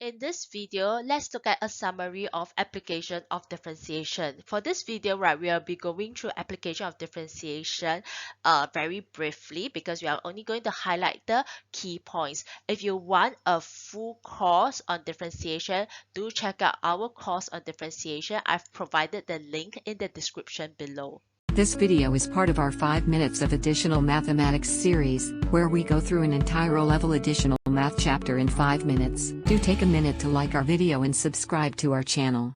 In this video, let's look at a summary of application of differentiation. For this video, right, we will be going through application of differentiation very briefly because we are only going to highlight the key points. If you want a full course on differentiation, do check out our course on differentiation. I've provided the link in the description below. This video is part of our 5 minutes of additional mathematics series, where we go through an entire O-level additional math chapter in 5 minutes. Do take a minute to like our video and subscribe to our channel.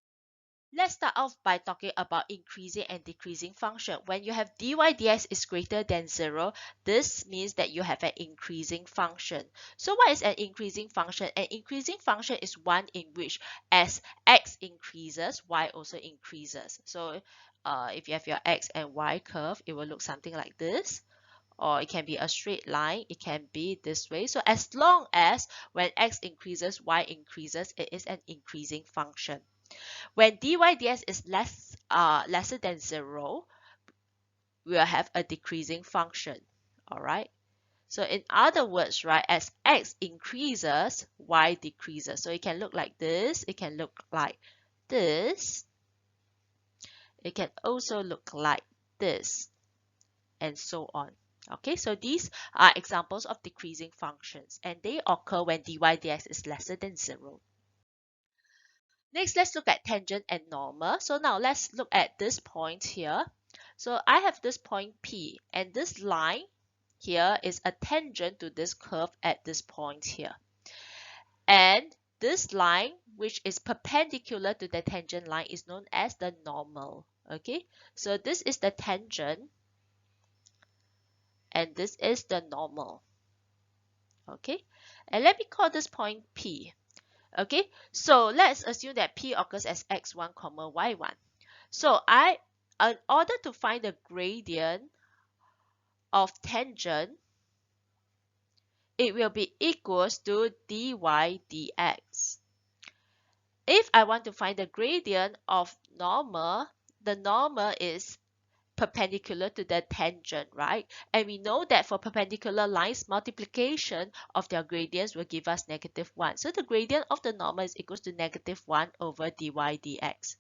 Let's start off by talking about increasing and decreasing function. When you have dy dx is greater than 0, this means that you have an increasing function. So what is an increasing function? An increasing function is one in which as x increases, y also increases. So if you have your x and y curve, it will look something like this. Or it can be a straight line, it can be this way. So as long as when x increases, y increases, it is an increasing function. When dy dx is lesser than 0, we will have a decreasing function. All right. So in other words, right, as x increases, y decreases. So it can look like this. It can look like this. It can also look like this, and so on. Okay, so these are examples of decreasing functions, and they occur when dy dx is lesser than 0. Next, let's look at tangent and normal. So now let's look at this point here. So I have this point P, and this line here is a tangent to this curve at this point here. And this line, which is perpendicular to the tangent line, is known as the normal. Okay, so this is the tangent, and this is the normal. Okay, and let me call this point P. Okay, so let's assume that P occurs as x1, y1. So in order to find the gradient of tangent, it will be equals to dy dx. If I want to find the gradient of normal, the normal is perpendicular to the tangent, right? And we know that for perpendicular lines, multiplication of their gradients will give us -1. So the gradient of the normal is equals to -1 over dy dx.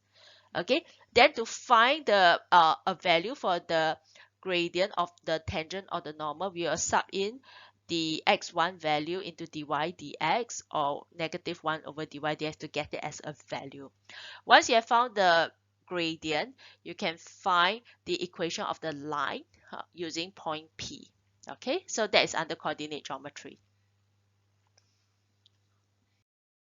Okay, then to find the a value for the gradient of the tangent of the normal, we will sub in the x1 value into dy dx, or -1 over dy dx, to get it as a value. Once you have found the gradient, you can find the equation of the line using point P. Okay, so that is under coordinate geometry.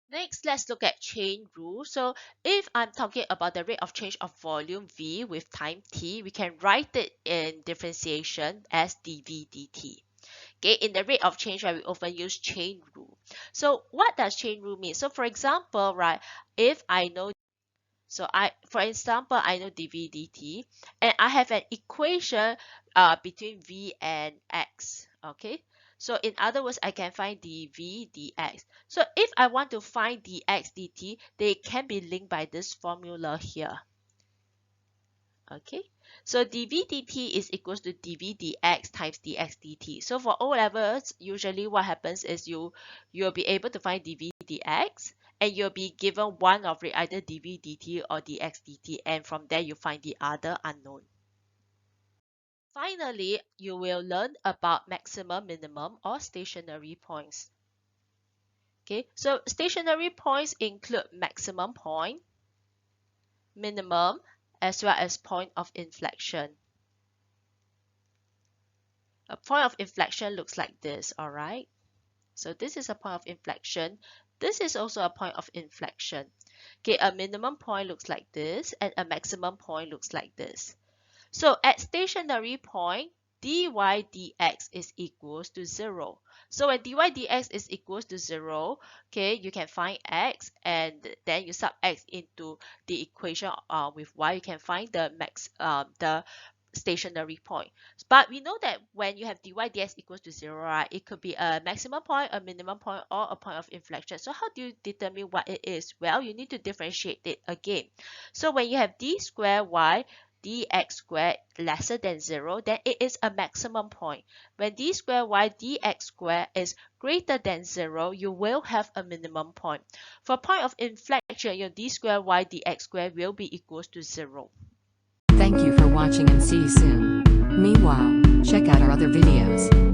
Next, let's look at chain rule. So if I'm talking about the rate of change of volume V with time t, we can write it in differentiation as dV dt. Okay, in the rate of change, right, we often use chain rule. So what does chain rule mean? So for example, right, if I know for example, I know dV dt, and I have an equation between V and X. Okay, so in other words, I can find dV dx. So if I want to find dx dt, they can be linked by this formula here. Okay, so dV dt is equals to dV dx times dx dt. So for O levels, usually what happens is you'll be able to find dV dx, and you'll be given one of it, either dV dt or dx dt, and from there you find the other unknown. Finally, you will learn about maximum, minimum, or stationary points. Okay, so stationary points include maximum point, minimum, as well as point of inflection. A point of inflection looks like this, all right? So this is a point of inflection. This is also a point of inflection. Okay, a minimum point looks like this, and a maximum point looks like this. So at stationary point, dy dx is equals to 0. So when dy dx is equals to 0, okay, you can find x, and then you sub x into the equation with y. You can find the stationary point. But we know that when you have dy dx equals to 0, right, it could be a maximum point, a minimum point, or a point of inflection. So how do you determine what it is? Well, you need to differentiate it again. So when you have d squared y dx squared lesser than 0, then it is a maximum point. When d squared y dx squared is greater than 0, you will have a minimum point. For point of inflection, your d squared y dx squared will be equals to 0. Thank you for watching and see you soon. Meanwhile, check out our other videos.